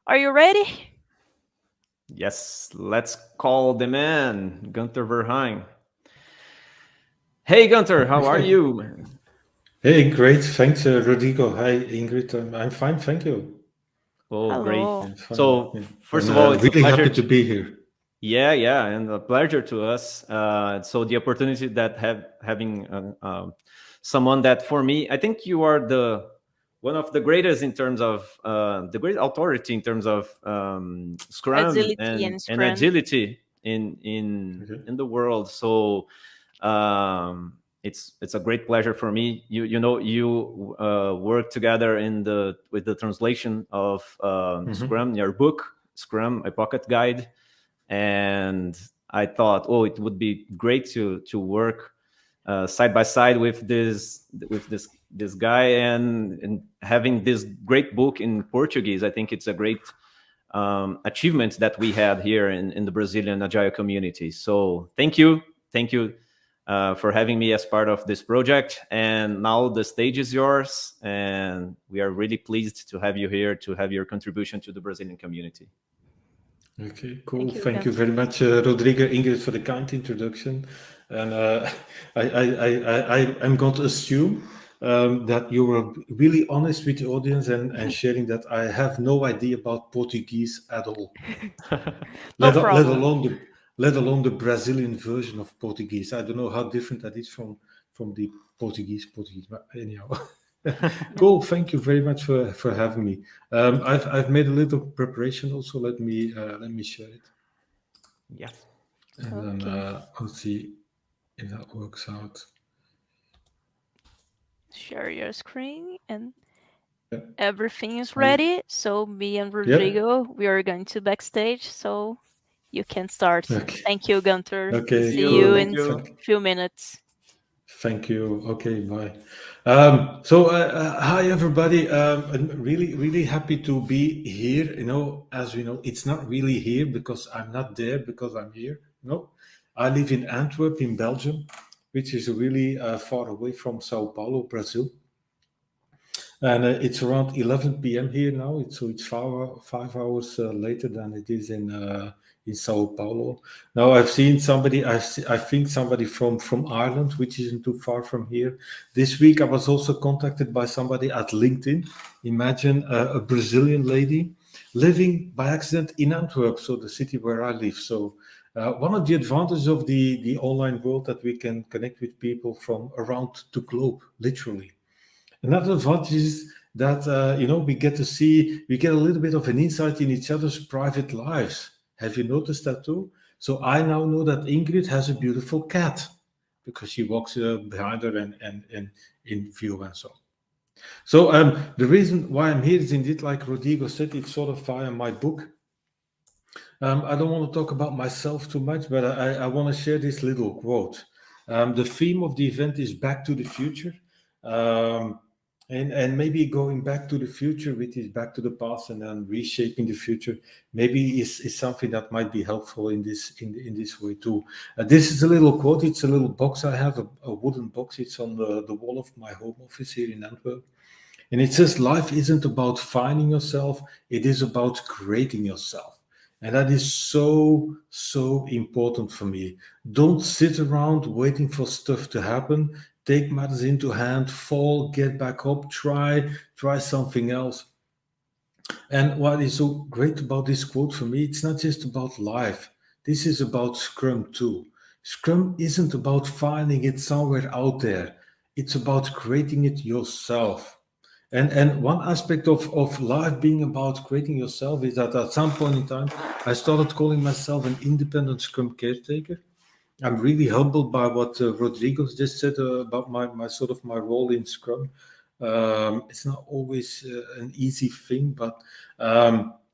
Are you ready? Yes, let's call the man, Gunther Verheyen. Hey, Gunther, how are you, man? Hey, great. Thanks, Rodrigo. Hi, Ingrid. I'm fine, thank you. Oh, great. Hello. I'm fine. So, Yeah. first And of all, it's a really pleasure. happy to be here. Yeah, and a pleasure to us. So, the opportunity that having someone that, for me, I think you are the one of the greatest in terms of the great authority in terms of Scrum Agility and and Scrum. agility in in Okay. in the world. So, it's a great pleasure for me. You work together in the with the translation of Hmm. Scrum, your book Scrum, a pocket guide, and I thought, oh, it would be great to work side by side with this guy and having this great book in Portuguese. I think it's a great achievement that we had here in the Brazilian Agile community. So thank you for having me as part of this project. And now the stage is yours, and we are really pleased to have you here to have your contribution to the Brazilian community. Okay, cool. Thank you, Thank you very Gunther. much, Rodrigo, Ingrid, for the kind introduction. And I'm going to assume that you were really honest with the audience and sharing that I have no idea about Portuguese at all. No Let, let problem. alone the let alone the Brazilian version of Portuguese. I don't know how different that is from the Portuguese. But anyhow, cool. Thank you very much for having me. I've made a little preparation also. Let me share it, Yes. and then Okay. I'll see if that works out. Share your screen and Yeah. everything is I ready. So me and Yep. Rodrigo, we are going to backstage. So you can start. Okay. Thank you, Gunther. Thank Okay. See you. you Cool. Thank in you. few minutes. Thank you. Okay, bye. Hi everybody. I'm really happy to be here. As we know, it's not really here because I'm not there because I'm here. No, I live in Antwerp in Belgium, which is really far away from Sao Paulo, Brazil. And it's around 11 p.m. here now. It's 5 hours later than it is in Sao Paulo. Now I've seen somebody. I think somebody from Ireland, which isn't too far from here. This week I was also contacted by somebody at LinkedIn. Imagine a Brazilian lady living by accident in Antwerp, so the city where I live. So. One of the advantages of the online world that we can connect with people from around the globe, literally. Another advantage is that we get a little bit of an insight in each other's private lives. Have you noticed that too? So I now know that Ingrid has a beautiful cat because she walks behind her and in view and so on. So the reason why I'm here is indeed, like Rodrigo said, it's sort of via my book. I don't want to talk about myself too much, but I want to share this little quote. The theme of the event is Back to the Future. Um, and maybe going back to the future, which is back to the past and then reshaping the future, maybe is something that might be helpful in this way too. This is a little quote. It's a little box I have, a wooden box. It's on the wall of my home office here in Antwerp. And it says, life isn't about finding yourself, it is about creating yourself. And that is so important for me. Don't sit around waiting for stuff to happen. Take matters into hand, fall, get back up, try something else. And what is so great about this quote for me, it's not just about life. This is about Scrum too. Scrum isn't about finding it somewhere out there. It's about creating it yourself. And one aspect of life being about creating yourself is that at some point in time, I started calling myself an independent Scrum caretaker. I'm really humbled by what Rodrigo just said about my sort of my role in Scrum. It's not always an easy thing, but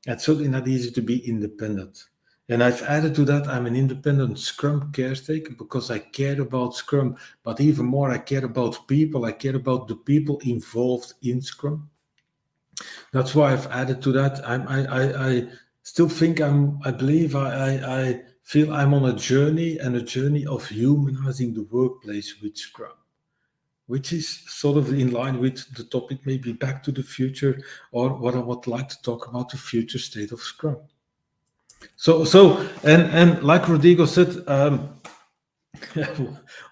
it's certainly not easy to be independent. And I've added to that, I'm an independent Scrum caretaker because I care about Scrum, but even more, I care about people. I care about the people involved in Scrum. That's why I've added to that. I still think I believe I feel I'm on a journey and a journey of humanizing the workplace with Scrum. which is sort of in line with the topic, maybe Back to the Future, or what I would like to talk about, the future state of Scrum. And like Rodrigo said,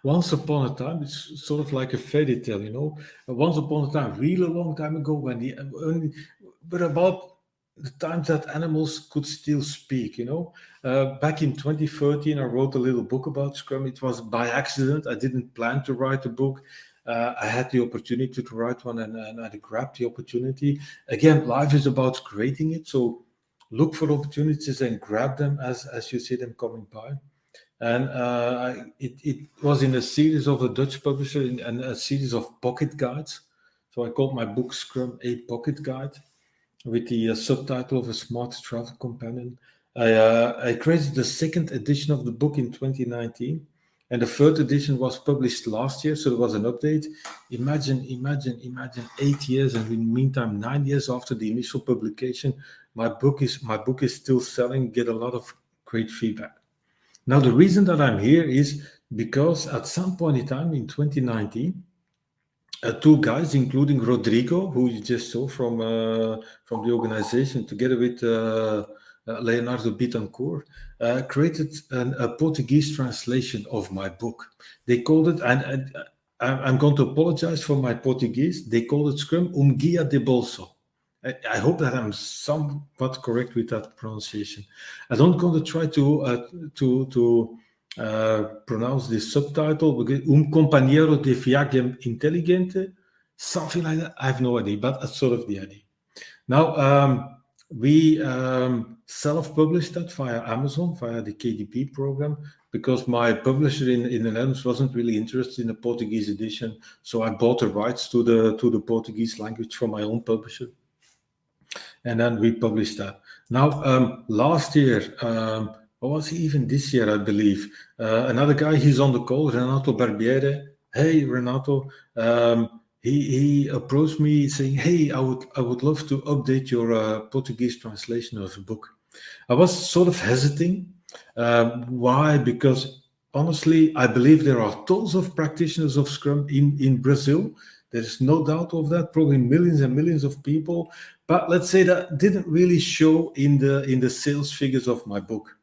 once upon a time, it's sort of like a fairy tale, you know. Once upon a time, really long time ago, but about the times that animals could still speak, you know. Back in 2013, I wrote a little book about Scrum. It was by accident. I didn't plan to write a book. I had the opportunity to write one, and I grabbed the opportunity. Again, life is about creating it, so look for opportunities and grab them as you see them coming by. And it was in a series of a Dutch publisher and a series of pocket guides. So I called my book Scrum A Pocket Guide, with the subtitle of A Smart Travel Companion. I created the second edition of the book in 2019, and the third edition was published last year, so there was an update. Imagine 8 years, and in the meantime, 9 years after the initial publication, my book is still selling, get a lot of great feedback. Now, the reason that I'm here is because at some point in time in 2019, two guys, including Rodrigo, who you just saw from the organization, together with Leonardo Bittencourt, created a Portuguese translation of my book. They called it, and I'm going to apologize for my Portuguese. They called it Scrum Guia de Bolso. I hope that I'm somewhat correct with that pronunciation. I don't going to try to pronounce this subtitle, compañero de viaje inteligente, something like that. I have no idea, but that's sort of the idea. Now, we self-published that via Amazon, via the KDP program, because my publisher in the Netherlands wasn't really interested in the Portuguese edition. So I bought the rights to the Portuguese language from my own publisher. And then we published that. Now, last year, or was he even this year, I believe, another guy, he's on the call, Renato Barbiere. Hey, Renato, he approached me saying, hey, I would love to update your Portuguese translation of the book. I was sort of hesitating. Why? Because honestly, I believe there are tons of practitioners of Scrum in Brazil. There is no doubt of that, probably millions and millions of people. But let's say that didn't really show in the sales figures of my book.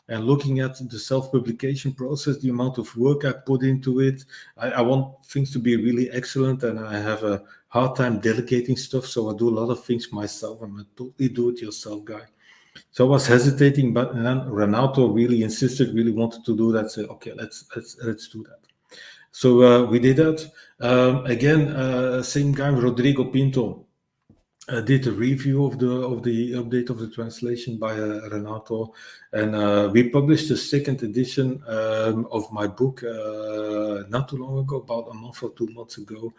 And looking at the self-publication process, the amount of work I put into it, I want things to be really excellent, and I have a hard time delegating stuff, so I do a lot of things myself. I'm a totally do-it-yourself guy. So I was hesitating, but then Renato really insisted, really wanted to do that. So okay, let's do that. So we did that. Again, same guy, Rodrigo Pinto, did a review of the update of the translation by Renato, and we published the second edition of my book not too long ago, about a month or 2 months ago.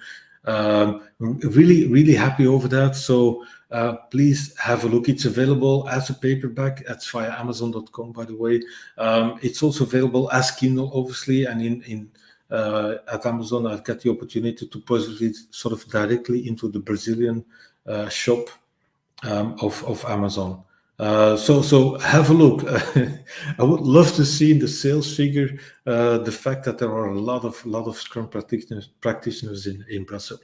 Really happy over that. So please have a look. It's available as a paperback. That's via Amazon.com, by the way. It's also available as Kindle, obviously, and at Amazon, I've got the opportunity to publish it sort of directly into the Brazilian shop of Amazon. So have a look. I would love to see in the sales figure the fact that there are a lot of Scrum practitioners in Brazil.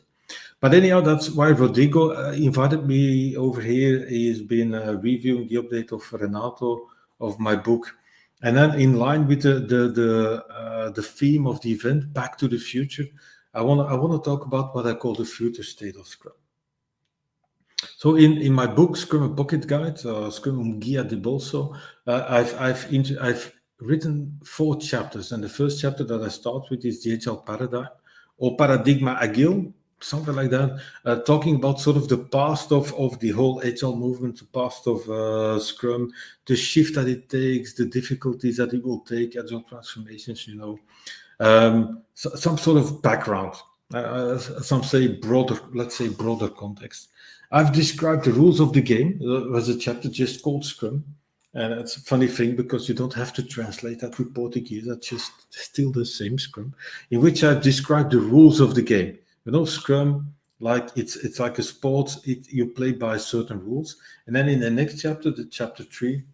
But anyhow, that's why Rodrigo invited me over here. He's been reviewing the update of Renato of my book, and then in line with the theme of the event, Back to the Future, I want to talk about what I call the future state of Scrum. So in my book, Scrum A Pocket Guide, Scrum Guia de Bolso, I've written 4 chapters, and the first chapter that I start with is the Agile Paradigm, or Paradigma Agile, something like that, talking about sort of the past of the whole Agile movement, the past of Scrum, the shift that it takes, the difficulties that it will take, Agile transformations, you know, some sort of background. Some say broader, let's say broader context. I've described the rules of the game. There was a chapter just called Scrum. And it's a funny thing because you don't have to translate that with Portuguese. That's just still the same Scrum, in which I've described the rules of the game. You know, Scrum, like it's like a sport. You play by certain rules. And then in the next chapter, the chapter 3,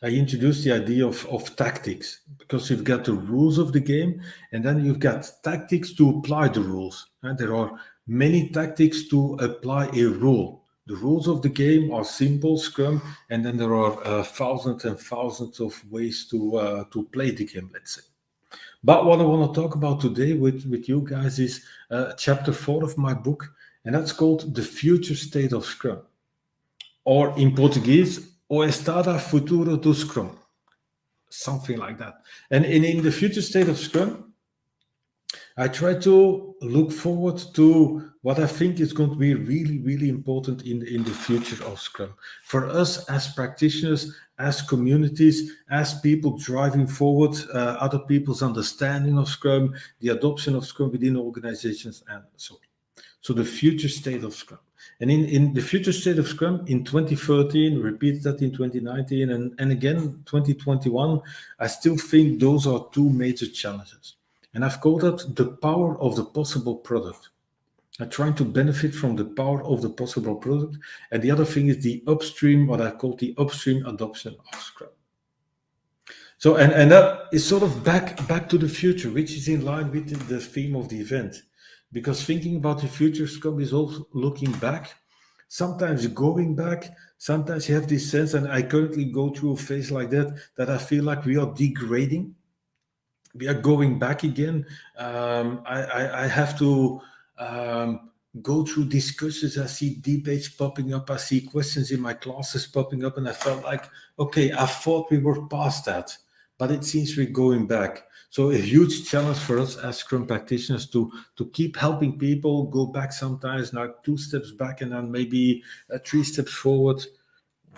I introduced the idea of tactics, because you've got the rules of the game and then you've got tactics to apply the rules. And there are many tactics to apply a rule. The rules of the game are simple, Scrum, and then there are thousands and thousands of ways to play the game, let's say. But what I want to talk about today with you guys is chapter 4 of my book, and that's called The Future State of Scrum. Or in Portuguese, O Estado Futuro do Scrum. Something like that. And in the future state of Scrum, I try to look forward to what I think is going to be really, really important in the future of Scrum. For us as practitioners, as communities, as people driving forward other people's understanding of Scrum, the adoption of Scrum within organizations, and so on. So the future state of Scrum. And in the future state of Scrum in 2013, repeat that in 2019, and again 2021, I still think those are two major challenges. And I've called that the power of the possible product. I'm trying to benefit from the power of the possible product. And the other thing is the upstream, what I call the upstream adoption of Scrum. So, and that is sort of back to the future, which is in line with the theme of the event. Because thinking about the future Scrum is also looking back, sometimes going back, sometimes you have this sense, and I currently go through a phase like that I feel like we are degrading. We are going back again. I have to go through discussions. I see debates popping up. I see questions in my classes popping up, and I felt like, okay, I thought we were past that, but it seems we're going back. So a huge challenge for us as Scrum practitioners to keep helping people go back sometimes, now 2 steps back and then maybe 3 steps forward.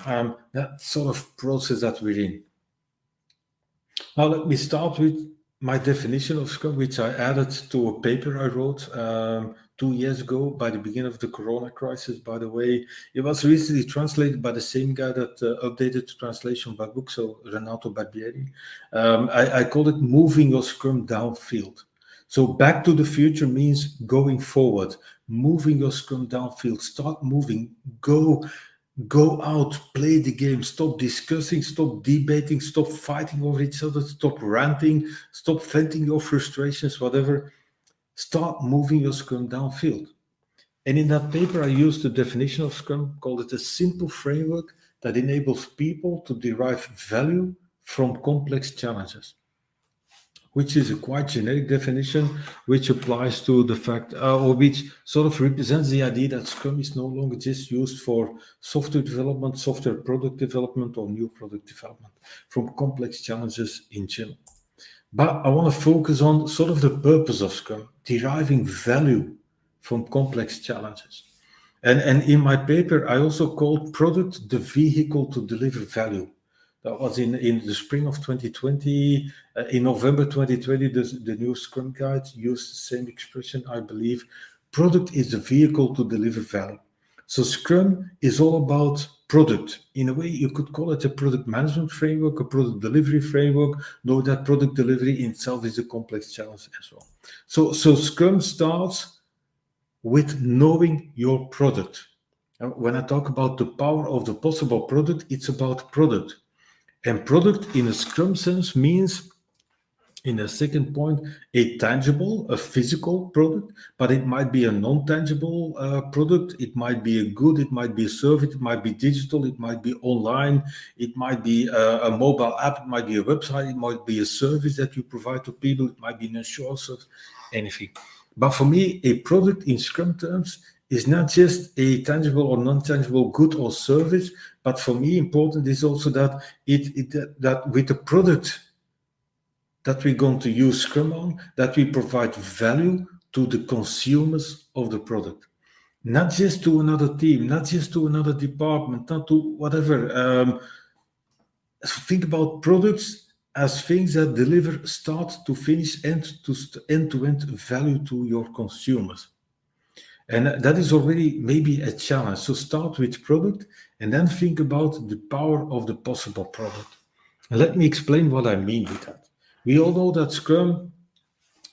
That sort of process that we're in. Now let me start with my definition of Scrum, which I added to a paper I wrote 2 years ago by the beginning of the Corona crisis. By the way, it was recently translated by the same guy that updated the translation of my book, so Renato Barbieri. I called it Moving Your Scrum Downfield. So back to the future means going forward, moving your Scrum downfield, start moving, go out, play the game, stop discussing, stop debating, stop fighting over each other, stop ranting, stop venting your frustrations, whatever. Start moving your Scrum downfield. And in that paper, I used the definition of Scrum, called it a simple framework that enables people to derive value from complex challenges, which is a quite generic definition, which applies to the fact, or which sort of represents the idea that Scrum is no longer just used for software development, software product development, or new product development, from complex challenges in general. But I want to focus on sort of the purpose of Scrum, deriving value from complex challenges. And in my paper, I also called product the vehicle to deliver value. That was in the spring of 2020. In November 2020, the new Scrum Guide used the same expression, I believe. Product is the vehicle to deliver value. So Scrum is all about product. In a way, you could call it a product management framework, a product delivery framework, though that product delivery in itself is a complex challenge as well. So Scrum starts with knowing your product. And when I talk about the power of the possible product, it's about product. And product in a Scrum sense means, in the second point, a tangible, a physical product, but it might be a non-tangible product. It might be a good, it might be a service, it might be digital, it might be online, it might be a mobile app, it might be a website, it might be a service that you provide to people, it might be an insurance, anything. But for me, a product in Scrum terms is not just a tangible or non-tangible good or service, but for me, important is also that that with the product that we're going to use Scrum on, that we provide value to the consumers of the product. Not just to another team, not just to another department, not to whatever. Think about products as things that deliver start to finish, end-to-end value to your consumers. And that is already maybe a challenge. So start with product and then think about the power of the possible product. And let me explain what I mean with that. We all know that Scrum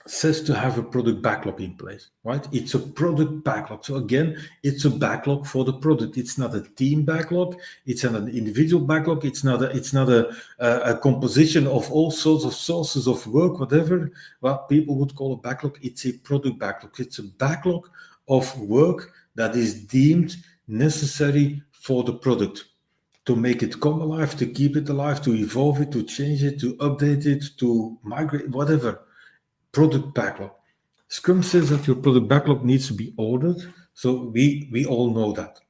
says to have a product backlog in place, right? It's a product backlog. So again, it's a backlog for the product. It's not a team backlog. It's not an individual backlog. It's not a composition of all sorts of sources of work, whatever what people would call a backlog. It's a product backlog. It's a backlog of work that is deemed necessary for the product to make it come alive, to keep it alive, to evolve it, to change it, to update it, to migrate, whatever. Product backlog. Scrum says that your product backlog needs to be ordered, so we all know that.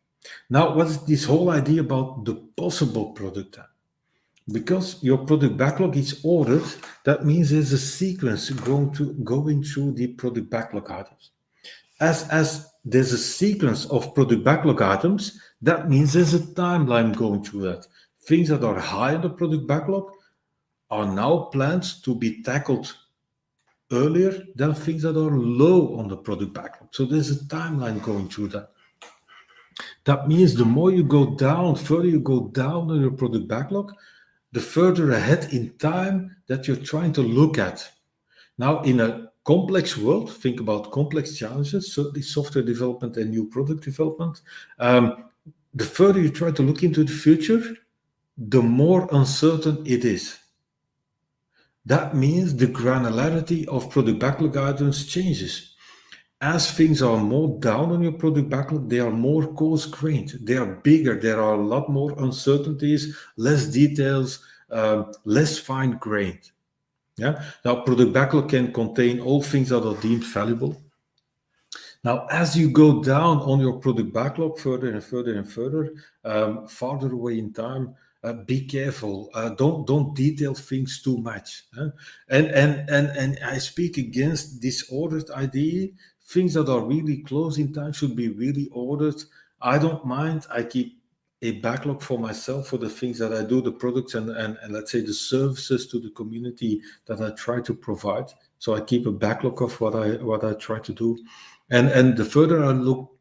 Now, what is this whole idea about the possible product? Because your product backlog is ordered, that means there's a sequence going through the product backlog items. As there's a sequence of product backlog items, that means there's a timeline going through that. Things that are high on the product backlog are now planned to be tackled earlier than things that are low on the product backlog. So there's a timeline going through that. That means the more you go down, further you go down on your product backlog, the further ahead in time that you're trying to look at. Now, in a complex world, think about complex challenges, certainly software development and new product development. The further you try to look into the future, the more uncertain it is. That means the granularity of product backlog items changes. As things are more down on your product backlog, they are more coarse-grained. They are bigger. There are a lot more uncertainties, less details, less fine-grained. Yeah. Now, product backlog can contain all things that are deemed valuable. Now, as you go down on your product backlog further and further and further, farther away in time, be careful. Don't detail things too much. And I speak against disordered idea. Things that are really close in time should be really ordered. I don't mind. I keep a backlog for myself for the things that I do, the products and let's say the services to the community that I try to provide. So I keep a backlog of what I try to do. And the further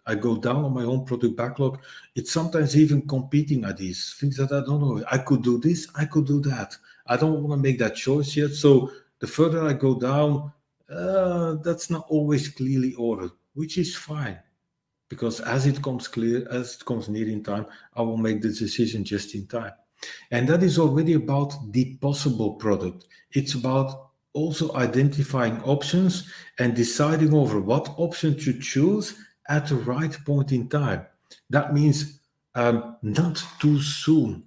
I go down on my own product backlog, it's sometimes even competing ideas, things that I don't know. I could do this, I could do that. I don't want to make that choice yet. So the further I go down, that's not always clearly ordered, which is fine. Because as it comes near in time, I will make the decision just in time. And that is already about the possible product. It's about also identifying options and deciding over what option to choose at the right point in time. That means not too soon.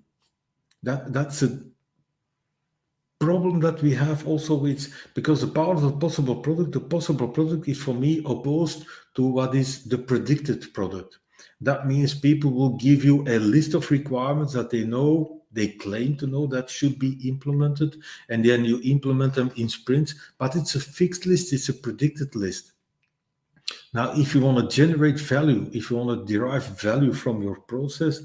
That's a problem that we have also with, because the power of the possible product is for me opposed to what is the predicted product. That means people will give you a list of requirements that they claim to know that should be implemented, and then you implement them in sprints, but it's a fixed list, it's a predicted list. Now, if you want to generate value, if you want to derive value from your process,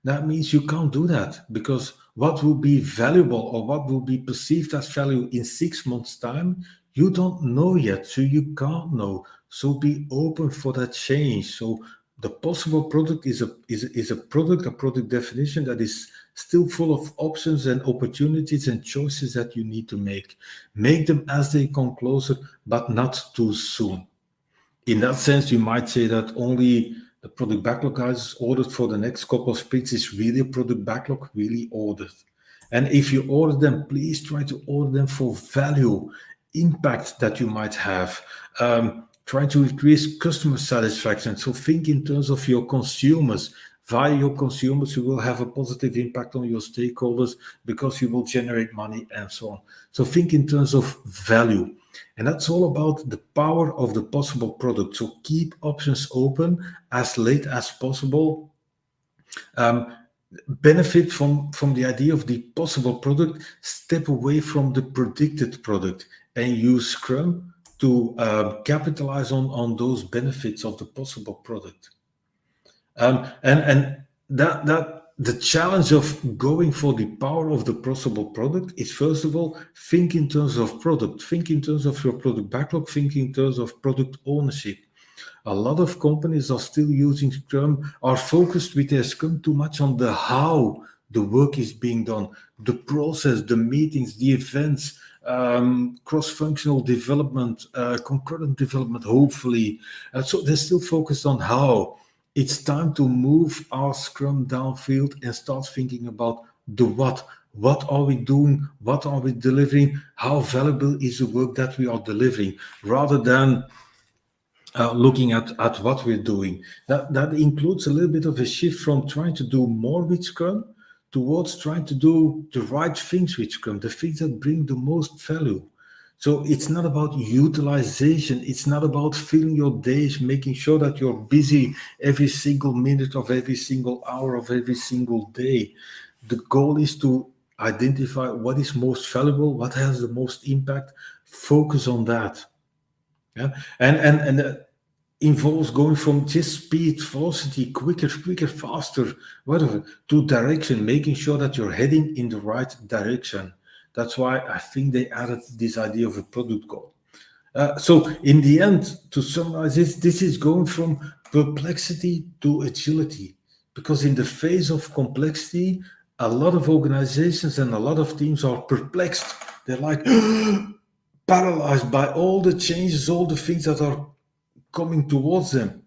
that means you can't do that, because what will be valuable or what will be perceived as value in 6 months' time, you don't know yet, so you can't know. So be open for that change. So the possible product is a product definition that is still full of options and opportunities and choices that you need to make. Make them as they come closer, but not too soon. In that sense, you might say that only the product backlog is ordered for the next couple of sprints is really a product backlog, really ordered. And if you order them, please try to order them for value, impact that you might have, try to increase customer satisfaction. So think in terms of your consumers. Via your consumers, you will have a positive impact on your stakeholders because you will generate money and so on. So think in terms of value. And that's all about the power of the possible product. So keep options open as late as possible. Benefit from the idea of the possible product. Step away from the predicted product and use Scrum to capitalize on those benefits of the possible product. And that the challenge of going for the power of the possible product is, first of all, think in terms of product, think in terms of your product backlog, think in terms of product ownership. A lot of companies are still using Scrum, are focused with their Scrum too much on the how the work is being done, the process, the meetings, the events, cross-functional development, concurrent development, hopefully. So they're still focused on how. It's time to move our Scrum downfield and start thinking about the what. What are we doing? What are we delivering? How valuable is the work that we are delivering? Rather than looking at what we're doing. That includes a little bit of a shift from trying to do more with Scrum towards trying to do the right things with Scrum, the things that bring the most value. So it's not about utilization. It's not about filling your days, making sure that you're busy every single minute of every single hour of every single day. The goal is to identify what is most valuable, what has the most impact, focus on that. Yeah, and involves going from just speed, velocity, quicker, faster, whatever, to direction, making sure that you're heading in the right direction. That's why I think they added this idea of a product goal. So in the end, to summarize this is going from perplexity to agility, because in the face of complexity, a lot of organizations and a lot of teams are perplexed. They're like paralyzed by all the changes, all the things that are coming towards them.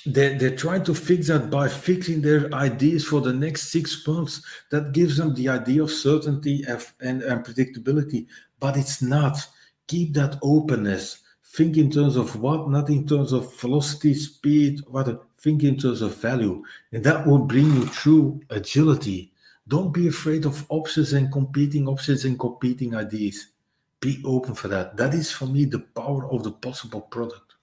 They're trying to fix that by fixing their ideas for the next 6 months. That gives them the idea of certainty and predictability, but it's not. Keep that openness. Think in terms of what, not in terms of velocity, speed, what. Think in terms of value, and that will bring you through agility. Don't be afraid of options and competing ideas. Be open for that. That is, for me, the power of the possible product.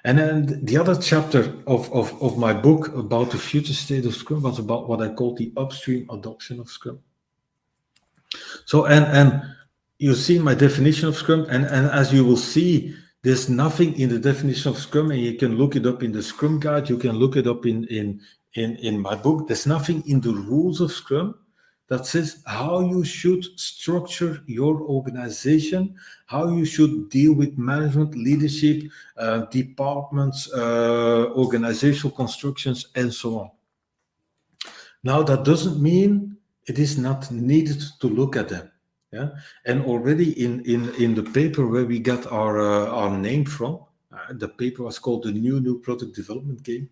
And then the other chapter of my book about the future state of Scrum was about what I call the upstream adoption of Scrum. So, and you see my definition of Scrum, and as you will see, there's nothing in the definition of Scrum, and you can look it up in the Scrum Guide, you can look it up in my book. There's nothing in the rules of Scrum that says how you should structure your organization, how you should deal with management, leadership, departments, organizational constructions, and so on. Now, that doesn't mean it is not needed to look at them. Yeah, and already in the paper where we got our name from, the paper was called the New Product Development Game.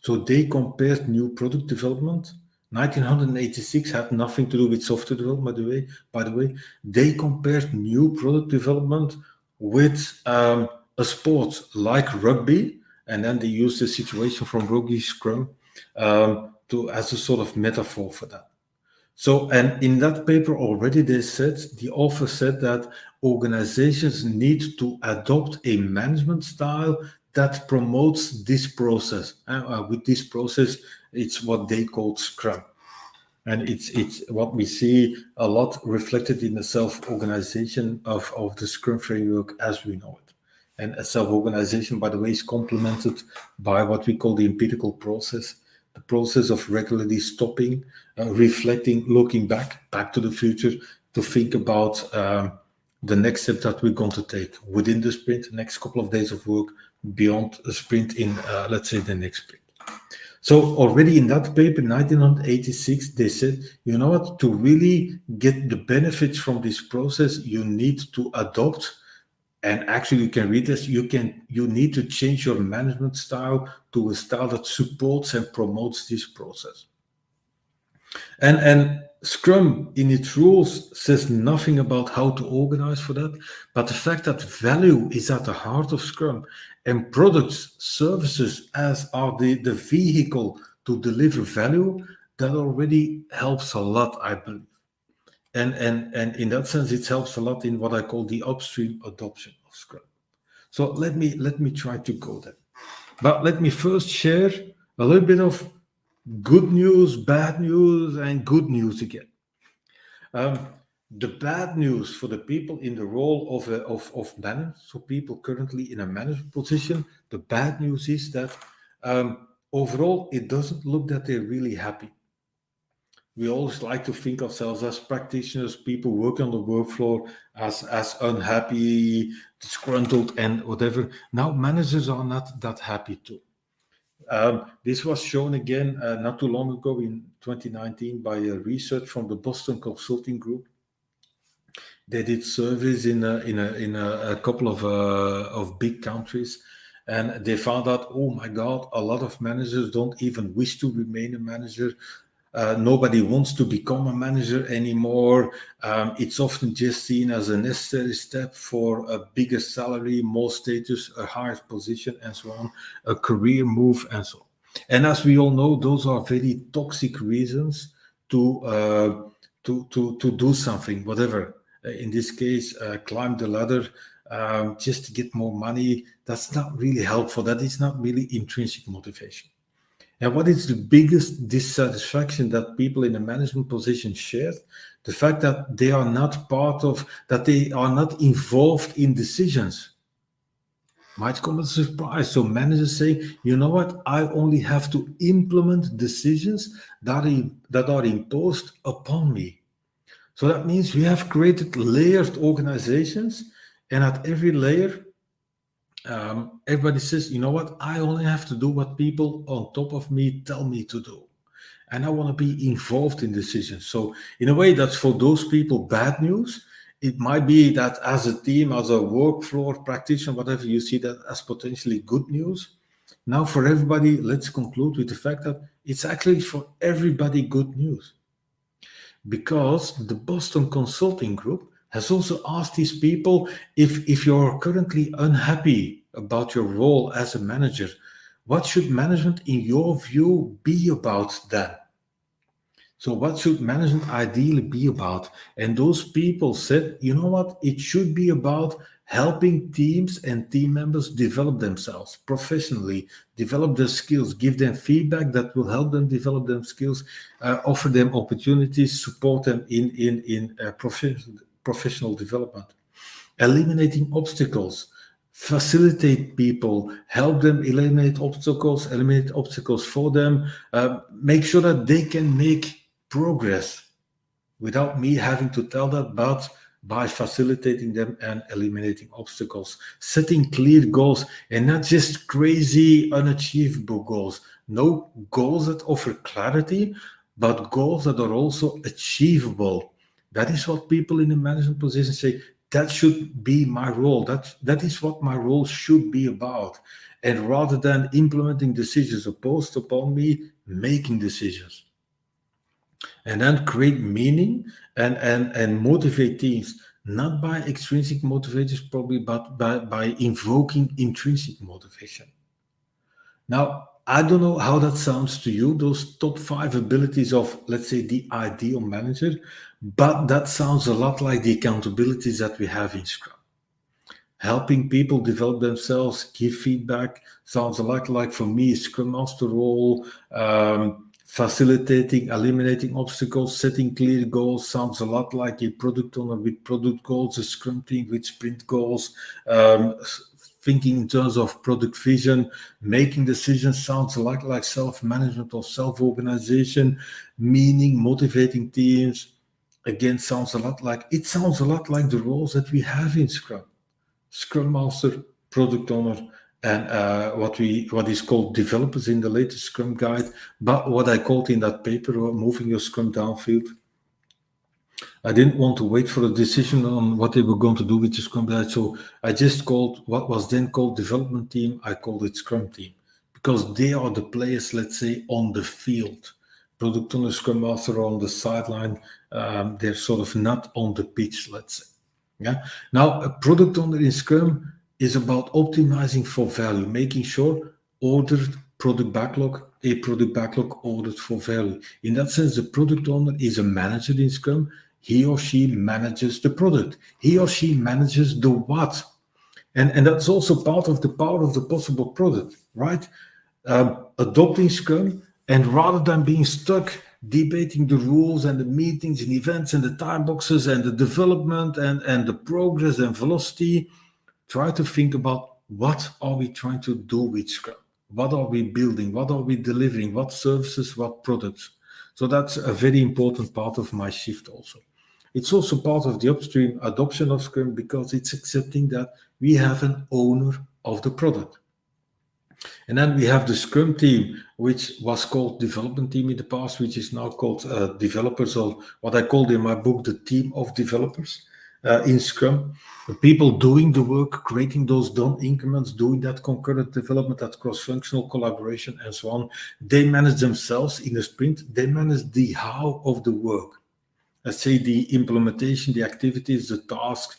So they compared new product development. 1986 had nothing to do with software development, by the way. They compared new product development with a sport like rugby, and then they used the situation from rugby Scrum as a sort of metaphor for that. So, and in that paper already the author said that organizations need to adopt a management style that promotes this process. With this process, it's what they call Scrum. And it's what we see a lot reflected in the self-organization of the Scrum framework as we know it. And a self-organization, by the way, is complemented by what we call the empirical process, the process of regularly stopping, reflecting, looking back to the future, to think about the next step that we're going to take within the sprint, the next couple of days of work, beyond a sprint in, let's say, the next sprint. So already in that paper, 1986, they said, you know what, to really get the benefits from this process, you need to adopt, and actually you can read this, you need to change your management style to a style that supports and promotes this process. And Scrum in its rules says nothing about how to organize for that, but the fact that value is at the heart of Scrum and products, services as are the vehicle to deliver value, that already helps a lot, I believe. And in that sense, it helps a lot in what I call the upstream adoption of Scrum. So let me try to go there. But let me first share a little bit of good news, bad news, and good news again. The bad news for the people in the role of manager, so people currently in a management position, the bad news is that overall, it doesn't look that they're really happy. We always like to think ourselves as practitioners, people working on the work floor, as unhappy, disgruntled, and whatever. Now, managers are not that happy too. This was shown again not too long ago in 2019 by a research from the Boston Consulting Group. They did surveys in a couple of big countries, and they found out, oh my God, a lot of managers don't even wish to remain a manager. Nobody wants to become a manager anymore. It's often just seen as a necessary step for a bigger salary, more status, a higher position, and so on, a career move, and so on. And as we all know, those are very toxic reasons to do something, whatever. In this case, climb the ladder just to get more money. That's not really helpful. That is not really intrinsic motivation. And what is the biggest dissatisfaction that people in a management position share? The fact that they are not that they are not involved in decisions. Might come as a surprise. So managers say, you know what, I only have to implement decisions that are imposed upon me. So that means we have created layered organizations, and at every layer, everybody says, you know what, I only have to do what people on top of me tell me to do. And I want to be involved in decisions. So in a way, that's for those people bad news. It might be that as a team, as a work floor practitioner, whatever, you see that as potentially good news. Now for everybody, let's conclude with the fact that it's actually for everybody good news. Because the Boston Consulting Group has also asked these people, if you're currently unhappy about your role as a manager, what should management, in your view, be about then? So what should management ideally be about? And those people said, you know what, it should be about helping teams and team members develop themselves professionally, develop their skills, give them feedback that will help them develop their skills, offer them opportunities, support them in professional development, eliminating obstacles, facilitate people, help them eliminate obstacles for them, make sure that they can make progress without me having to tell that, but by facilitating them and eliminating obstacles, setting clear goals, and not just crazy, unachievable goals. No goals that offer clarity, but goals that are also achievable. That is what people in the management position say. That should be my role. That is what my role should be about. And rather than implementing decisions imposed upon me, making decisions. And then create meaning and motivate teams, not by extrinsic motivators probably, but by invoking intrinsic motivation. Now, I don't know how that sounds to you, those top 5 abilities of, let's say, the ideal manager, but that sounds a lot like the accountabilities that we have in Scrum. Helping people develop themselves, give feedback, sounds a lot like, for me, Scrum Master role, facilitating, eliminating obstacles, setting clear goals, sounds a lot like a product owner with product goals, a Scrum team with sprint goals, thinking in terms of product vision, making decisions sounds a lot like self-management or self-organization, meaning motivating teams. Again, sounds a lot like the roles that we have in Scrum. Scrum Master, Product Owner, and what is called developers in the latest Scrum guide, but what I called in that paper, moving your Scrum downfield. I didn't want to wait for a decision on what they were going to do with the Scrum guide, so I just called what was then called development team, I called it Scrum team, because they are the players, let's say, on the field. Product Owner, Scrum Master are on the sideline, they're sort of not on the pitch, let's say. Yeah. Now, a product owner in Scrum is about optimizing for value, making sure ordered product backlog, a product backlog ordered for value. In that sense, the product owner is a manager in Scrum. He or she manages the product. He or she manages the what. And that's also part of the power of the possible product, right? Adopting Scrum, and rather than being stuck debating the rules and the meetings and events and the time boxes and the development and the progress and velocity, try to think about, what are we trying to do with Scrum? What are we building? What are we delivering? What services, what products? So that's a very important part of my shift also. It's also part of the upstream adoption of Scrum, because it's accepting that we have an owner of the product. And then we have the Scrum team, which was called development team in the past, which is now called developers, or what I called in my book, the team of developers. in Scrum. The people doing the work, creating those done increments, doing that concurrent development, that cross-functional collaboration, and so on. They manage themselves in a sprint. They manage the how of the work. Let's say the implementation, the activities, the tasks,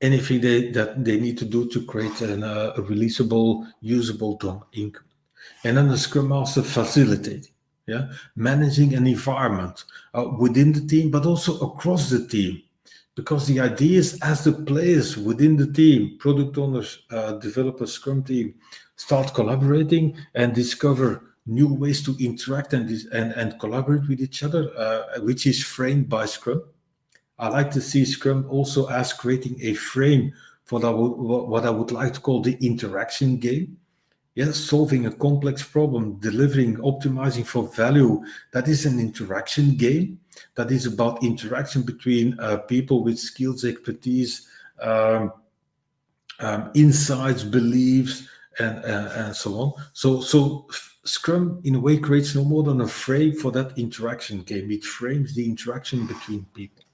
anything that they need to do to create a releasable, usable done increment. And then the Scrum Master facilitating, managing an environment within the team, but also across the team. Because the idea is, as the players within the team, product owners, developers, Scrum team, start collaborating and discover new ways to interact and collaborate with each other, which is framed by Scrum. I like to see Scrum also as creating a frame for what I would like to call the interaction game. Yes, solving a complex problem, delivering, optimizing for value. That is an interaction game. That is about interaction between people with skills, expertise, insights, beliefs, and so on. So Scrum, in a way, creates no more than a frame for that interaction game. It frames the interaction between people.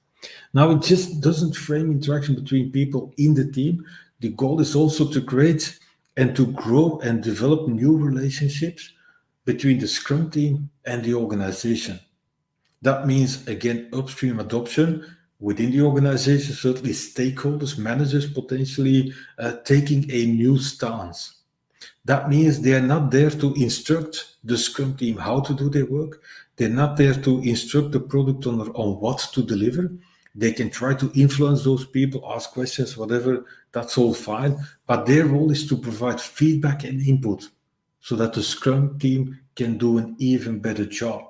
Now, it just doesn't frame interaction between people in the team. The goal is also to create and to grow and develop new relationships between the Scrum team and the organization. That means, again, upstream adoption within the organization, certainly stakeholders, managers potentially taking a new stance. That means they are not there to instruct the Scrum team how to do their work. They're not there to instruct the product owner on what to deliver. They can try to influence those people, ask questions, whatever, that's all fine. But their role is to provide feedback and input so that the Scrum team can do an even better job.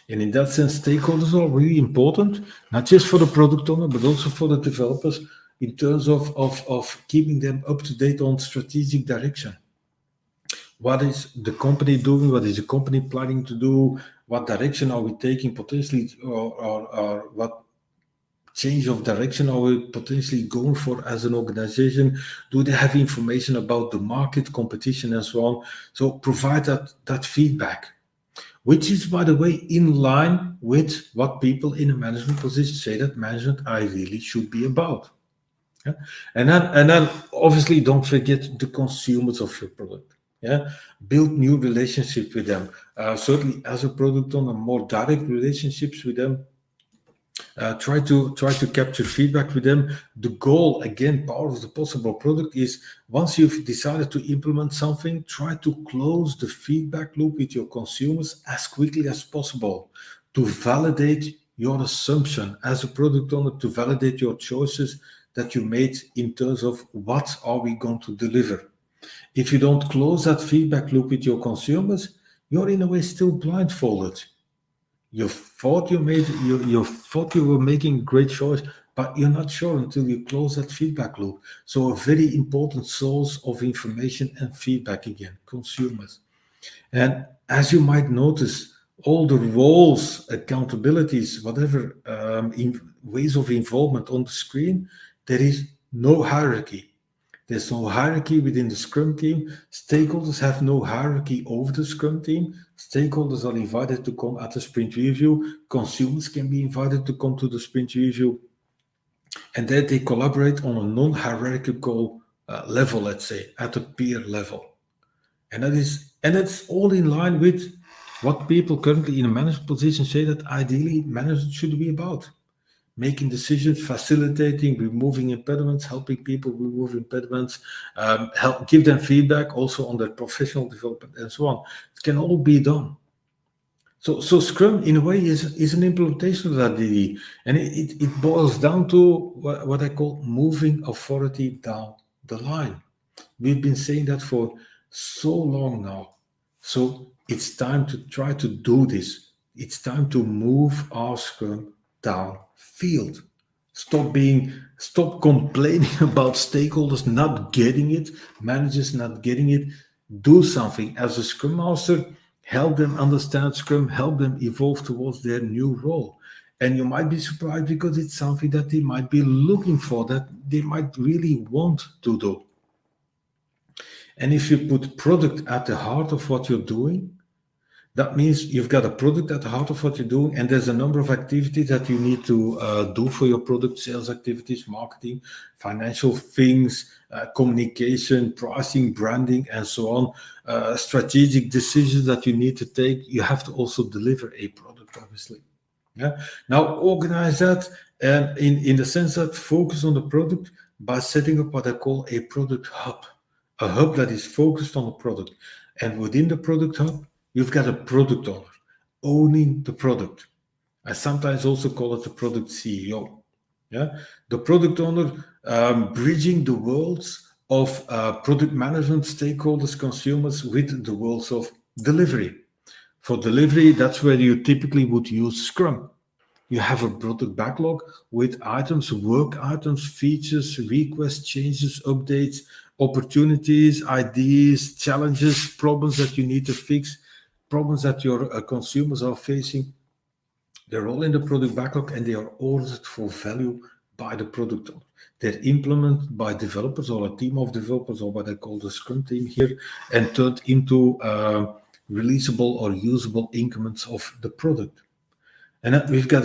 And in that sense, stakeholders are really important, not just for the product owner, but also for the developers in terms of keeping them up to date on strategic direction. What is the company doing? What is the company planning to do? What direction are we taking potentially, or what change of direction are we potentially going for as an organization? Do they have information about the market, competition, and so on? So provide that feedback, which is, by the way, in line with what people in a management position say that management ideally should be about. Yeah? And then obviously don't forget the consumers of your product. Yeah, build new relationships with them. Certainly, as a product owner, more direct relationships with them. Try to capture feedback with them. The goal, again, part of the possible product is, once you've decided to implement something, try to close the feedback loop with your consumers as quickly as possible to validate your assumption as a product owner, to validate your choices that you made in terms of what are we going to deliver. If you don't close that feedback loop with your consumers, you're in a way still blindfolded. You thought you were making a great choice, but you're not sure until you close that feedback loop. So a very important source of information and feedback, again, consumers. And as you might notice, all the roles, accountabilities, whatever ways of involvement on the screen, there is no hierarchy. There's no hierarchy within the Scrum team. Stakeholders have no hierarchy over the Scrum team. Stakeholders are invited to come at the sprint review. Consumers can be invited to come to the sprint review. And then they collaborate on a non-hierarchical level, let's say, at a peer level. And that's all in line with what people currently in a management position say that ideally management should be about. Making decisions, facilitating, removing impediments, helping people remove impediments, give them feedback also on their professional development and so on. It can all be done. So Scrum, in a way, is an implementation of that DD. And it boils down to what I call moving authority down the line. We've been saying that for so long now. So it's time to try to do this. It's time to move our Scrum downfield. Stop complaining about stakeholders not getting it, managers not getting it. Do something as a Scrum Master. Help them understand Scrum. Help them evolve towards their new role. And you might be surprised because it's something that they might be looking for, that they might really want to do. And if you put product at the heart of what you're doing, That means you've got a product at the heart of what you're doing, and there's a number of activities that you need to do for your product: sales activities, marketing, financial things, communication, pricing, branding, and so on. Strategic decisions that you need to take. You have to also deliver a product, obviously. Yeah. Now organize that, and in the sense that focus on the product by setting up what I call a product hub, a hub that is focused on the product. And within the product hub, you've got a product owner owning the product. I sometimes also call it the product CEO. Yeah, the product owner bridging the worlds of product management, stakeholders, consumers with the worlds of delivery. For delivery, that's where you typically would use Scrum. You have a product backlog with items, work items, features, requests, changes, updates, opportunities, ideas, challenges, problems that you need to fix, problems that your consumers are facing. They're all in the product backlog, and they are ordered for value by the product owner. They're implemented by developers or a team of developers, or what I call the Scrum team here, and turned into releasable or usable increments of the product. And we've got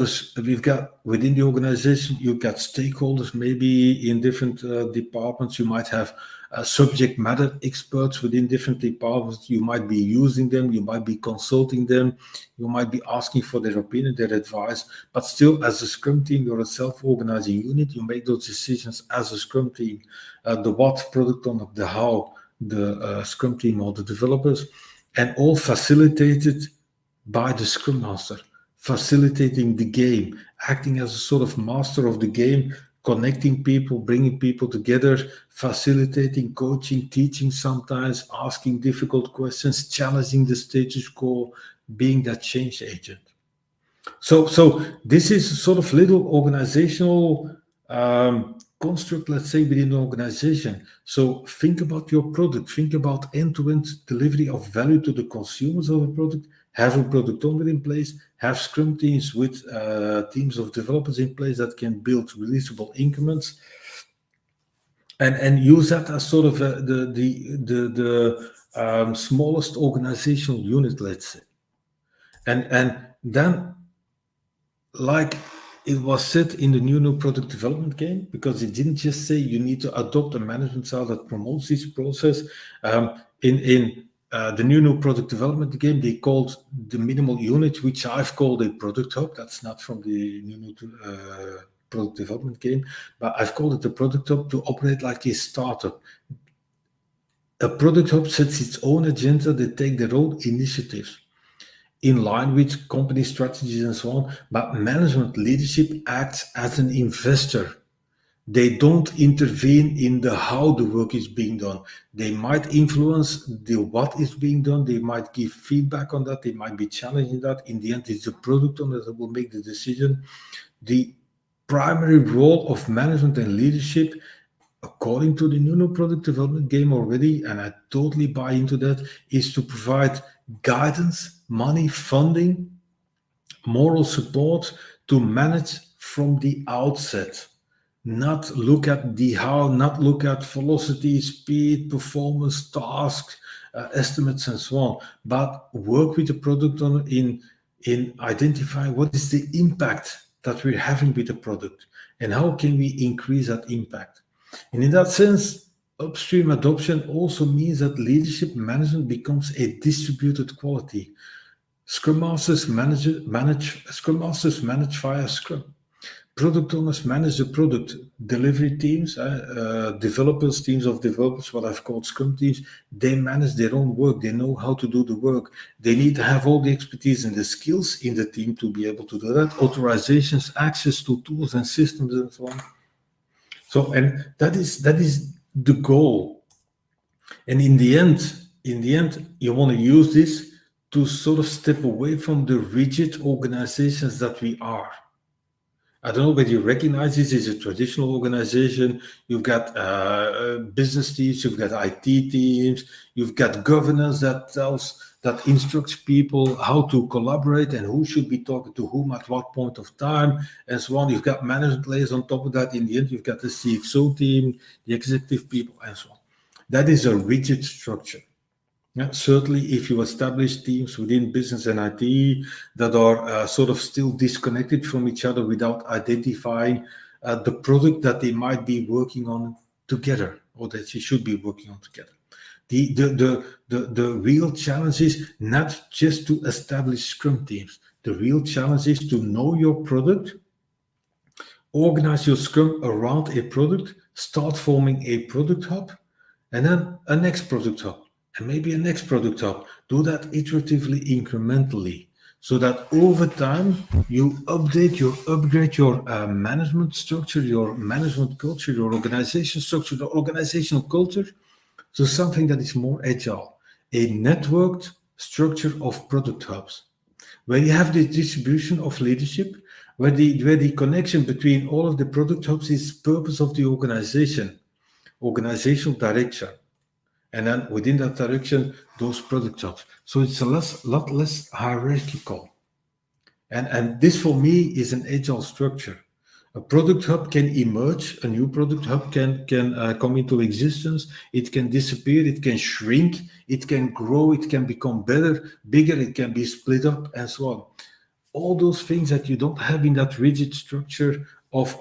within the organization, you've got stakeholders, maybe in different departments. You might have subject matter experts within different departments. You might be using them, you might be consulting them, you might be asking for their opinion, their advice. But still, as a Scrum team, you're a self-organizing unit. You make those decisions as a Scrum team. The what, product owner, the how, the Scrum team or the developers, and all facilitated by the Scrum Master, facilitating the game, acting as a sort of master of the game, connecting people, bringing people together, facilitating, coaching, teaching sometimes, asking difficult questions, challenging the status quo, being that change agent. So this is sort of little organizational construct, let's say, within the organization. So think about your product, think about end-to-end delivery of value to the consumers of a product, have a product owner in place, have Scrum teams with teams of developers in place that can build releasable increments, and use that as sort of the smallest organizational unit, let's say. And then, like it was said in the new product development game, because it didn't just say you need to adopt a management style that promotes this process. In the new product development game, they called the minimal unit, which I've called a product hub. That's not from the new product development game, but I've called it a product hub to operate like a startup. A product hub sets its own agenda. They take their own initiatives in line with company strategies and so on, but management leadership acts as an investor. They don't intervene in the how the work is being done. They might influence the what is being done. They might give feedback on that. They might be challenging that. In the end, it's the product owner that will make the decision. The primary role of management and leadership, according to the new product development game already, and I totally buy into that, is to provide guidance, money, funding, moral support to manage from the outset. Not look at the how, not look at velocity, speed, performance, tasks, estimates, and so on, but work with the product owner in identifying what is the impact that we're having with the product and how can we increase that impact. And in that sense, upstream adoption also means that leadership management becomes a distributed quality. Scrum Masters manage via Scrum. Product owners manage the product. Delivery teams, developers, teams of developers, what I've called Scrum teams, they manage their own work. They know how to do the work. They need to have all the expertise and the skills in the team to be able to do that. Authorizations, access to tools and systems, and so on. So, and that is the goal. And in the end, you want to use this to sort of step away from the rigid organizations that we are. I don't know whether you recognize this as a traditional organization. You've got business teams, you've got IT teams, you've got governance that instructs people how to collaborate and who should be talking to whom at what point of time, and so on. You've got management layers on top of that. In the end, you've got the CXO team, the executive people, and so on. That is a rigid structure. Yeah, certainly, if you establish teams within business and IT that are sort of still disconnected from each other without identifying the product that they might be working on together or that they should be working on together. The real challenge is not just to establish Scrum teams. The real challenge is to know your product, organize your Scrum around a product, start forming a product hub, and then a next product hub, and maybe a next product hub. Do that iteratively, incrementally, so that over time you upgrade your management structure, your management culture, your organization structure, the organizational culture, to something that is more agile, a networked structure of product hubs where you have the distribution of leadership, where the connection between all of the product hubs is purpose of the organization, organizational direction, and then within that direction, those product hubs. So it's lot less hierarchical. And this for me is an agile structure. A product hub can emerge, a new product hub can come into existence, it can disappear, it can shrink, it can grow, it can become bigger, it can be split up, and so on. All those things that you don't have in that rigid structure of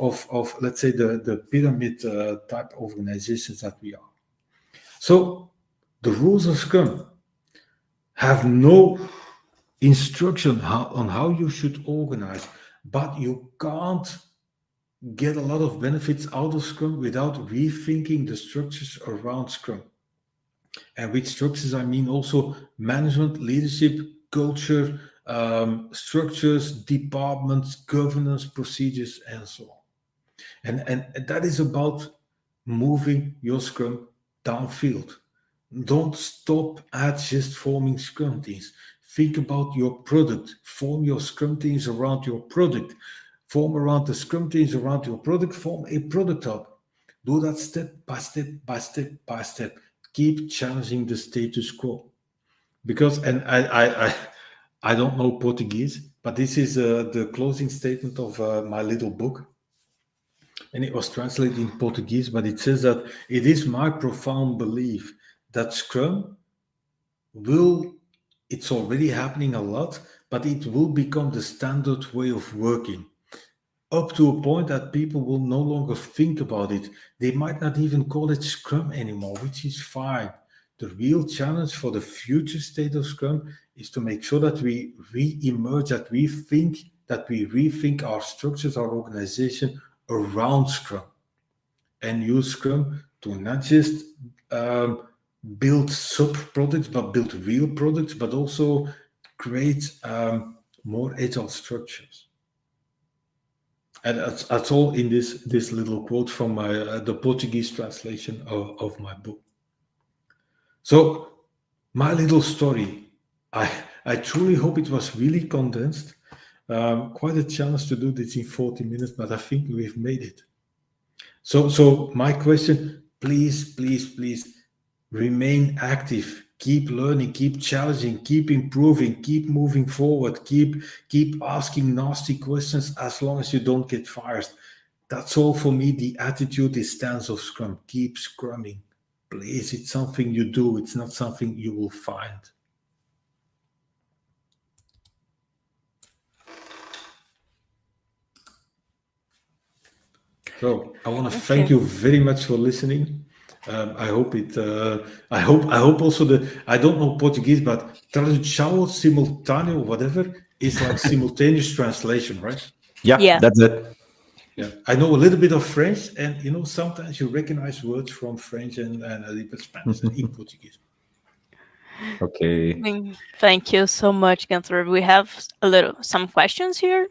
let's say, the pyramid type organizations that we are. So the rules of Scrum have no instruction on how you should organize, but you can't get a lot of benefits out of Scrum without rethinking the structures around Scrum. And with structures, I mean also management, leadership, culture, structures, departments, governance, procedures, and so on. And that is about moving your Scrum downfield. Don't stop at just forming Scrum teams. Think about your product. Form your Scrum teams around your product. Form around the Scrum teams around your product. Form a product hub. Do that step by step by step by step. Keep challenging the status quo. Because, and I don't know Portuguese, but this is the closing statement of my little book. And it was translated in Portuguese, but it says that it is my profound belief that Scrum it's already happening a lot, but it will become the standard way of working, up to a point that people will no longer think about it. They might not even call it Scrum anymore, which is fine. The real challenge for the future state of Scrum is to make sure that we re-emerge, that we rethink our structures, our organization around Scrum, and use Scrum to not just build sub-products, but build real products, but also create more agile structures. And that's all in this little quote from the Portuguese translation of my book. So my little story, I truly hope it was really condensed. Quite a challenge to do this in 40 minutes, but I think we've made it. So my question, please remain active, keep learning, keep challenging, keep improving, keep moving forward, keep asking nasty questions as long as you don't get fired. That's all for me. The attitude, the stance of Scrum. Keep scrumming. Please, it's something you do. It's not something you will find. So I want to thank you very much for listening. I hope it. I hope also that I don't know Portuguese, but tradução simultâneo or whatever is like simultaneous translation, right? Yeah, that's it. Yeah, I know a little bit of French, and sometimes you recognize words from French and a little bit Spanish in Portuguese. Okay. Thank you so much, Gunther. We have some questions here.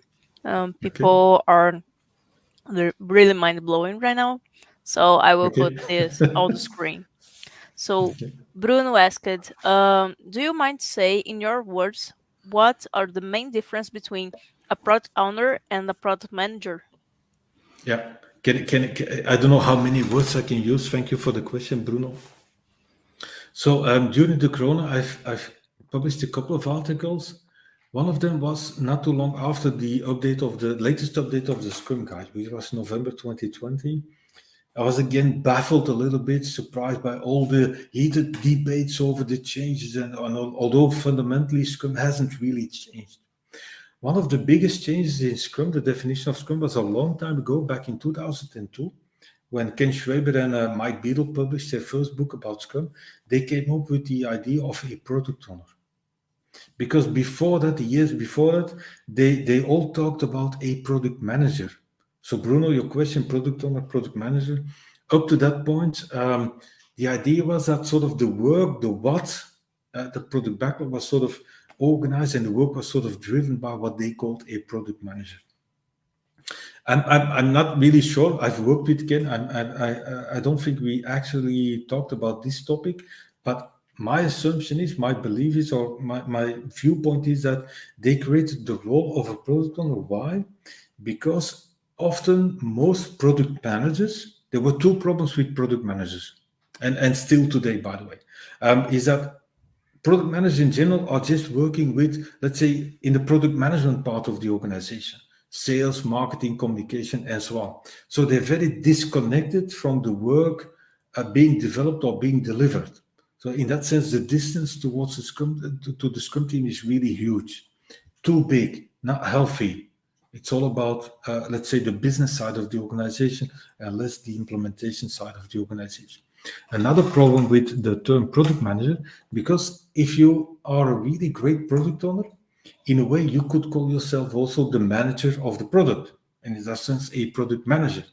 People are really mind blowing right now, so I will put this on the screen. So Bruno asked, do you mind say in your words what are the main difference between a product owner and a product manager? Yeah, can I don't know how many words I can use. Thank you for the question, Bruno. So during the Corona, I've published a couple of articles. One of them was not too long after the latest update of the Scrum Guide, which was November 2020. I was again baffled a little bit, surprised by all the heated debates over the changes, and although fundamentally Scrum hasn't really changed. One of the biggest changes in Scrum, the definition of Scrum, was a long time ago, back in 2002, when Ken Schwaber and Mike Beadle published their first book about Scrum. They came up with the idea of a product owner. Because before that, the years before that, they all talked about a product manager. So Bruno, your question, product owner, product manager, up to that point, the idea was that sort of the work, the product backlog was sort of organized, and the work was sort of driven by what they called a product manager. I'm not really sure. I've worked with Ken. I don't think we actually talked about this topic, but my assumption is, my belief is, or my viewpoint is that they created the role of a product owner. Why? Because often most product managers, there were two problems with product managers, and still today, by the way, is that product managers in general are just working with, let's say, in the product management part of the organization, sales, marketing, communication, and so on. So they're very disconnected from the work being developed or being delivered. So in that sense, the distance towards the Scrum to the Scrum team is really huge, too big, not healthy. It's all about, let's say, the business side of the organization and less the implementation side of the organization. Another problem with the term product manager, because if you are a really great product owner, in a way you could call yourself also the manager of the product, and in that sense, a product manager.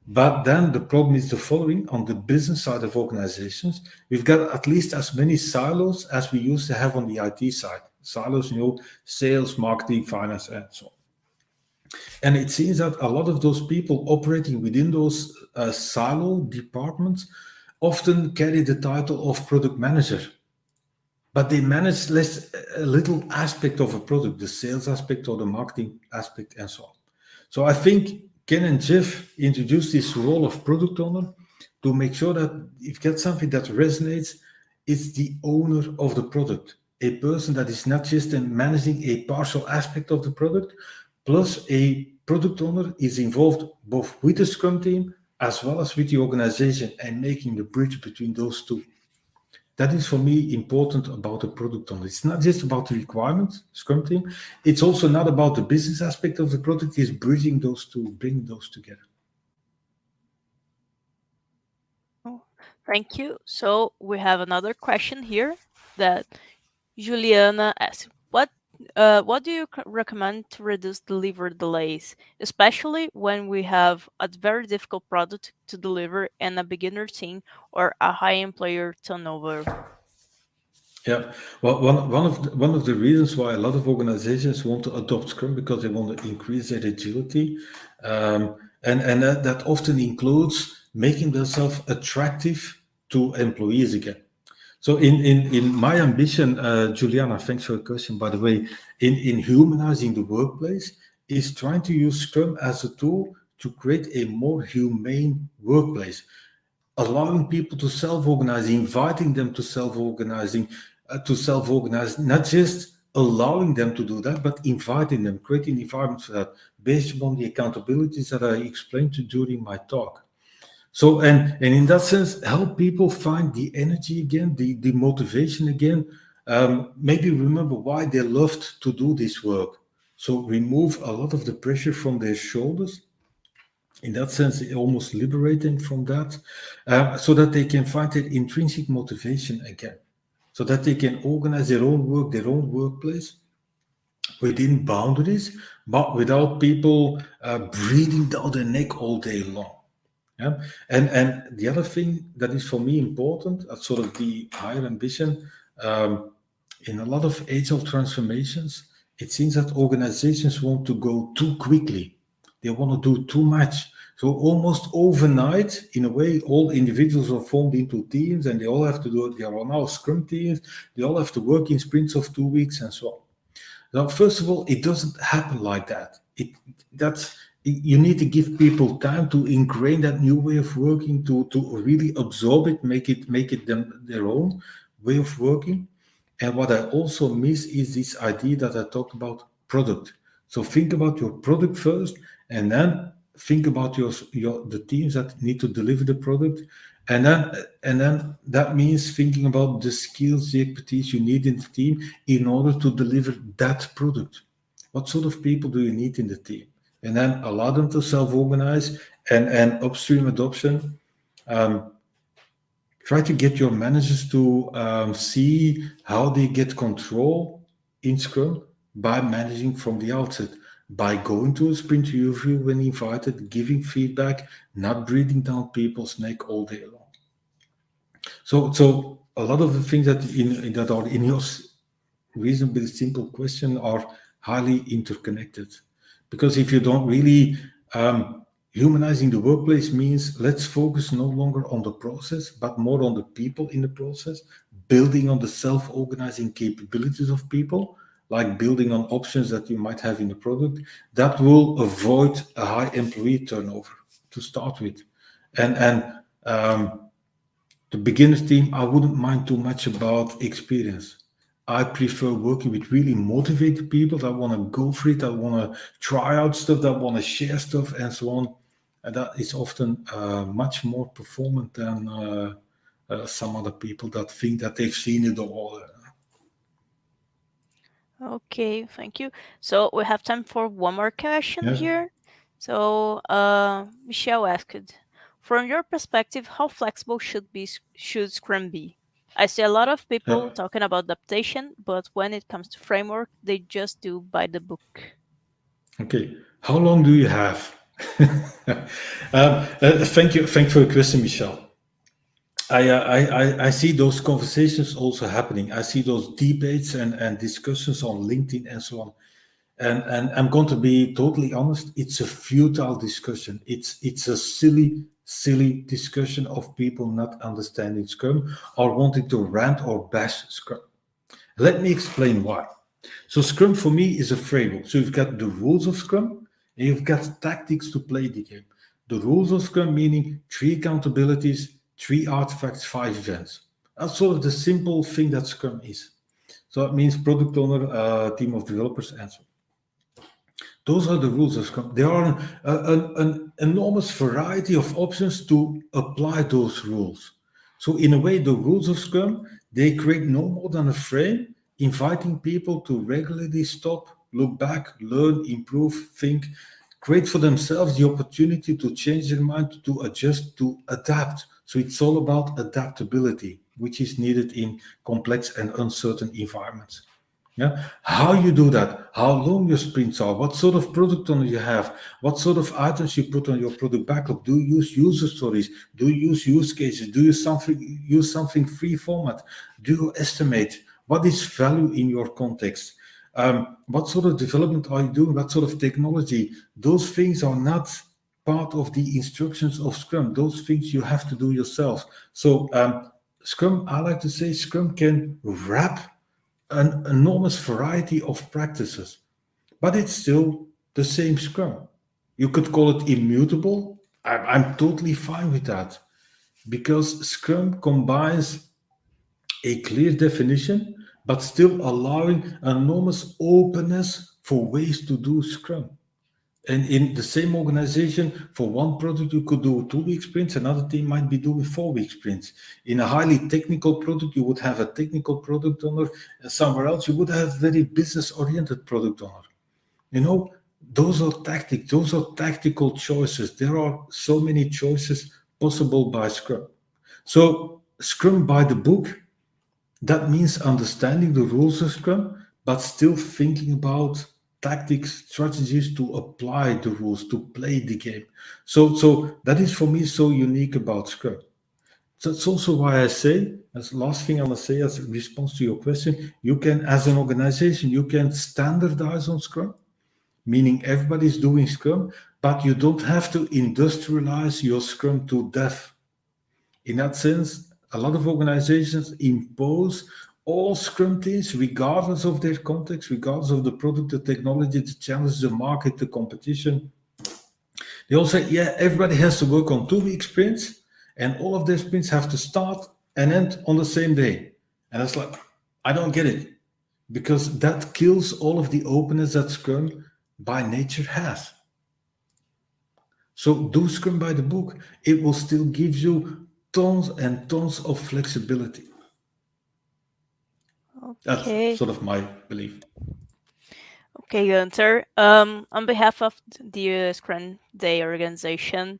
But then the problem is the following: on the business side of organizations, we've got at least as many silos as we used to have on the IT side. Silos, sales, marketing, finance, and so on. And it seems that a lot of those people operating within those silo departments often carry the title of product manager, but they manage a little aspect of a product, the sales aspect or the marketing aspect, and so on. So I think Ken and Jeff introduced this role of product owner to make sure that if you get something that resonates, it's the owner of the product, a person that is not just managing a partial aspect of the product, plus a product owner is involved both with the Scrum team as well as with the organization and making the bridge between those two. That is for me important about a product owner. It's not just about the requirements, Scrum team. It's also not about the business aspect of the product. It's bridging those two, bringing those together. Oh, thank you. So we have another question here that Juliana asked. What do you recommend to reduce delivery delays, especially when we have a very difficult product to deliver and a beginner team or a high employer turnover? Yeah, well, one of the reasons why a lot of organizations want to adopt Scrum, because they want to increase their agility, and that often includes making themselves attractive to employees again. So in my ambition, Juliana, thanks for your question, by the way, in humanizing the workplace, is trying to use Scrum as a tool to create a more humane workplace, allowing people to self-organize, inviting them to self-organize, not just allowing them to do that, but inviting them, creating environments for that, based upon the accountabilities that I explained to during my talk. So, and in that sense, help people find the energy again, the motivation again, maybe remember why they loved to do this work. So remove a lot of the pressure from their shoulders. In that sense, almost liberate them from that, so that they can find their intrinsic motivation again, so that they can organize their own work, their own workplace within boundaries, but without people breathing down their neck all day long. Yeah. And the other thing that is for me important, sort of the higher ambition, in a lot of agile transformations, it seems that organizations want to go too quickly. They want to do too much. So almost overnight, in a way, all individuals are formed into teams, and they all have to do it. They are now Scrum teams. They all have to work in sprints of 2 weeks and so on. Now, first of all, it doesn't happen like that. You need to give people time to ingrain that new way of working, to really absorb it, make it their own way of working. And what I also miss is this idea that I talked about, product. So think about your product first, and then think about your the teams that need to deliver the product, and then that means thinking about the skills, the expertise you need in the team in order to deliver that product. What sort of people do you need in the team? And then allow them to self-organize, and upstream adoption. Um, Try to get your managers to see how they get control in Scrum by managing from the outset, by going to a sprint review when invited, giving feedback, not breathing down people's neck all day long. So a lot of the things that are in your reasonably simple question are highly interconnected. Because if you don't really humanizing the workplace means let's focus no longer on the process, but more on the people in the process, building on the self-organizing capabilities of people, like building on options that you might have in the product, that will avoid a high employee turnover to start with. And the beginner's team, I wouldn't mind too much about experience. I prefer working with really motivated people that want to go for it, that want to try out stuff, that want to share stuff, and so on. And that is often much more performant than some other people that think that they've seen it all. Okay, thank you. So we have time for one more question Yeah. here. So Michelle asked, from your perspective, how flexible should Scrum be? I see a lot of people Yeah. talking about adaptation, but when it comes to framework, they just do by the book. Okay. How long do you have? Thank you for the question, Michelle. I see those conversations also happening. I see those debates and discussions on LinkedIn and so on. And I'm going to be totally honest, it's a futile discussion. It's a silly discussion of people not understanding Scrum or wanting to rant or bash Scrum. Let me explain why. So Scrum for me is a framework. So you've got the rules of Scrum and you've got tactics to play the game. The rules of Scrum meaning 3 accountabilities, 3 artifacts, 5 events. That's sort of the simple thing that Scrum is. So it means product owner, team of developers, and so on. Those are the rules of Scrum. There are an enormous variety of options to apply those rules. So in a way, the rules of Scrum, they create no more than a frame, inviting people to regularly stop, look back, learn, improve, think, create for themselves the opportunity to change their mind, to adjust, to adapt. So it's all about adaptability, which is needed in complex and uncertain environments. Yeah, how you do that, how long your sprints are, what sort of product owner you have, what sort of items you put on your product backlog. Do you use user stories? Do you use use cases? Do you use something free format? Do you estimate what is value in your context? What sort of development are you doing? What sort of technology? Those things are not part of the instructions of Scrum. Those things you have to do yourself. So Scrum, I like to say, Scrum can wrap an enormous variety of practices, but it's still the same Scrum. You could call it immutable. I'm totally fine with that because Scrum combines a clear definition, but still allowing enormous openness for ways to do Scrum. And in the same organization, for one product, you could do 2 week sprints, another team might be doing 4 week sprints. In a highly technical product, you would have a technical product owner, and somewhere else, you would have very business oriented product owner. You know, those are tactics, those are tactical choices. There are so many choices possible by Scrum. So, Scrum by the book, that means understanding the rules of Scrum, but still thinking about tactics, strategies to apply the rules, to play the game. So that is for me so unique about Scrum. That's also why I say, as the last thing I must say as a response to your question, you can, as an organization, you can standardize on Scrum, meaning everybody's doing Scrum, but you don't have to industrialize your Scrum to death. In that sense, a lot of organizations impose all Scrum teams, regardless of their context, regardless of the product, the technology, the challenge, the market, the competition. They all say, yeah, everybody has to work on 2 week sprints, and all of their sprints have to start and end on the same day. And it's like, I don't get it, because that kills all of the openness that Scrum by nature has. So do Scrum by the book. It will still give you tons and tons of flexibility. That's Okay. sort of my belief. Okay, Gunther. On behalf of the Scrum Day organization,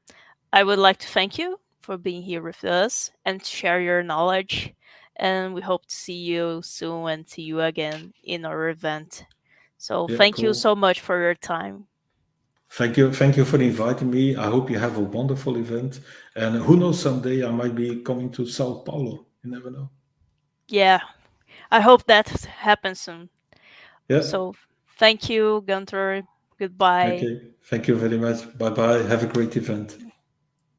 I would like to thank you for being here with us and share your knowledge. And we hope to see you soon and see you again in our event. So Yeah, thank you cool. so much for your time. Thank you for inviting me. I hope you have a wonderful event. And who knows, someday I might be coming to Sao Paulo. You never know. Yeah, I hope that happens soon. Yeah. So thank you, Gunther. Goodbye. Okay. Thank you very much. Bye bye. Have a great event.